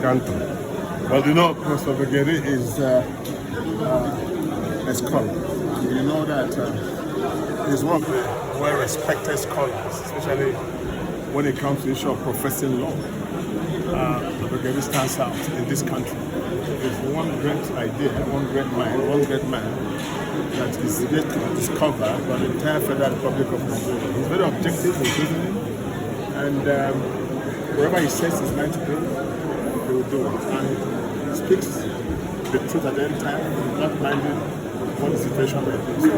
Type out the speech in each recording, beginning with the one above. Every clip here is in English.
country? Well, you know, Professor Begeri is a scholar. And you know that he's one of the well-respected scholars, especially when it comes to the issue of professing law. Begeri stands out in this country. There's one great idea, one great mind, one great man that is yet to be discovered by the entire Federal Republic of Nigeria. He's very objective in reasoning, and wherever he sets his mind to do, he will do it. And he speaks the truth at the end time, not minding what the situation may be. So,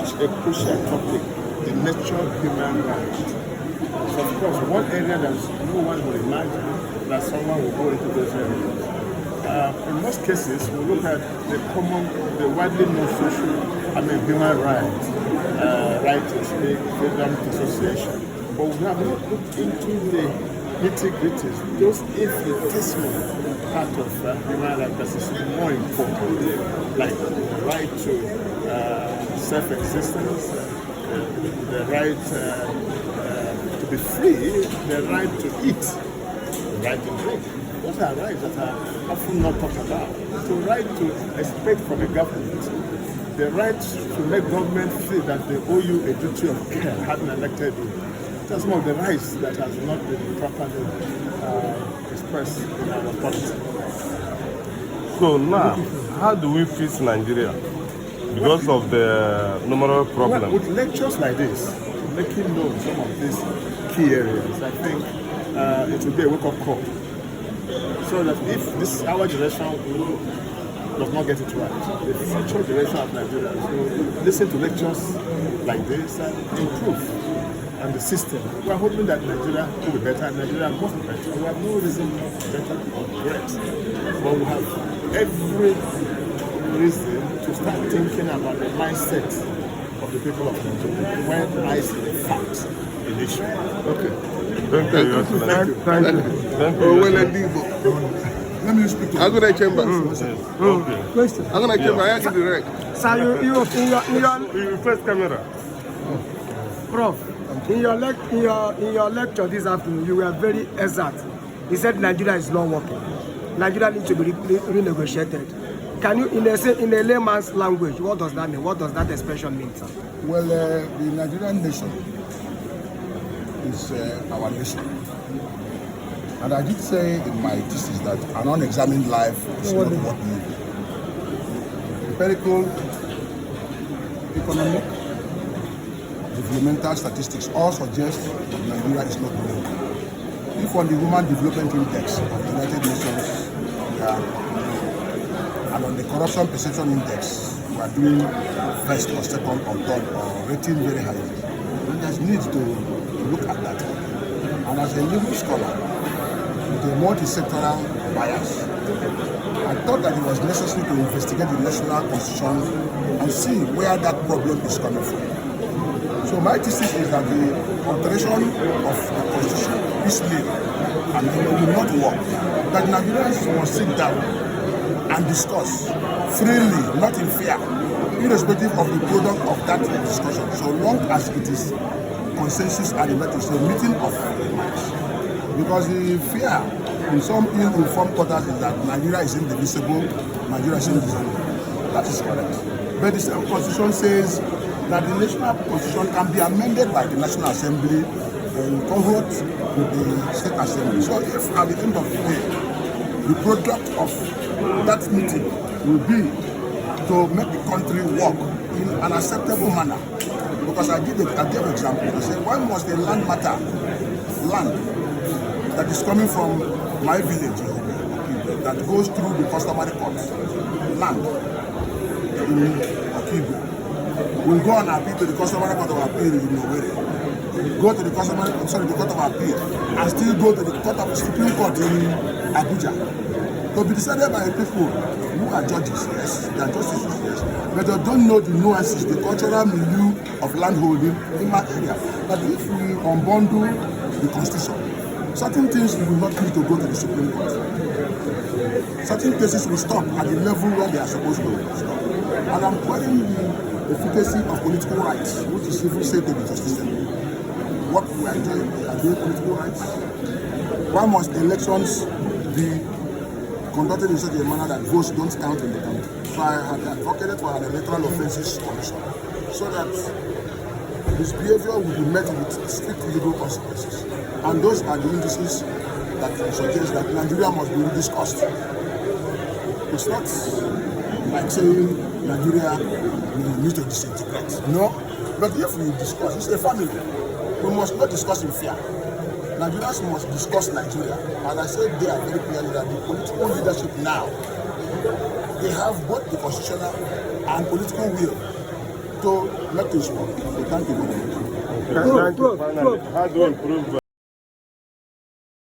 such a crucial topic, the nature of human rights. So, of course, one area that no one would imagine that someone will go into those areas. In most cases, we look at the widely known human rights, right to speak, freedom of association. But we have not looked into the nitty-gritties, those infinitesimal part of human rights that is more important, like the right to self-existence, the right to be free, the right to eat, the right to drink. Those are rights that are often not talked about. The right to expect from the government, the right to make government feel that they owe you a duty of care, having elected you. That's one of the rights that has not been properly expressed in our politics. So now, how do we fix Nigeria? Because of the numerous problems. Well, with lectures like this, making known some of these key areas, I think it will be a wake-up call. So that if our generation does not get it right, the future generation of Nigeria will listen to lectures like this and improve on the system. We are hoping that Nigeria will be better, and Nigeria must be better. We have no reason better or great, but we have every reason to start thinking about the mindset of the people of Nigeria when I see the facts in issue. Okay. Thank you. Let me speak to you. I'm going to chamber. Question. I'm going to chamber. I ask you direct. Sir, you first camera. Prof, in your lecture this afternoon, you were very exact. You said Nigeria is not working. Nigeria needs to be renegotiated. Can you, in a layman's language, what does that mean? What does that expression mean, sir? Well, the Nigerian nation is our nation. And I did say in my thesis that an unexamined life is not worth living. Empirical, economic, developmental statistics all suggest that Nigeria is not doing well. If on the Human Development Index of the United Nations, we are, and on the Corruption Perception Index, we are doing first or second or third or rating very high. There's need to look at that. And as a legal scholar, with a multi-sectoral bias, I thought that it was necessary to investigate the national constitution and see where that problem is coming from. So my thesis is that the alteration of the constitution is legal and it will not work. That Nigerians must sit down and discuss freely, not in fear, irrespective of the product of that discussion, so long as it is consensus and it's a meeting of the minds. Because the fear in some ill-informed quarters is that Nigeria is indivisible, Nigeria is indivisible. That is correct. But the same constitution says that the national constitution can be amended by the National Assembly in cohort with the State Assembly. So if at the end of the day, the product of that meeting will be to make the country work in an acceptable manner. Because I gave an example. I said, why must a land matter, land that is coming from my village, that goes through the customary courts, land in Okibia, will go and appeal to the customary court of appeal in Owerri, go to the court of appeal, and still go to the court of Supreme Court in Abuja. To be decided by people who are judges, yes, they are justices, yes, but they don't know the nuances, the cultural milieu of landholding in my area. But if we unbundle the constitution, certain things will not need to go to the Supreme Court. Certain cases will stop at the level where they are supposed to stop. And I'm questioning the efficacy of political rights, which is even said to the justice system. What we are doing political rights. Why must elections be conducted in such a manner that votes don't count in the country? So I had advocated for an electoral offences commission so that his behavior will be met with strict legal consequences. And those are the indices that suggest that Nigeria must be rediscussed. It's not like saying Nigeria needs to disintegrate. No. But if we discuss, it's a family. We must not discuss in fear. Nigerians must discuss Nigeria. And I said they are very clearly that the political leadership now, they have both the constitutional and political will to make this work. So thank you very much. Thank you. Finally, how do we improve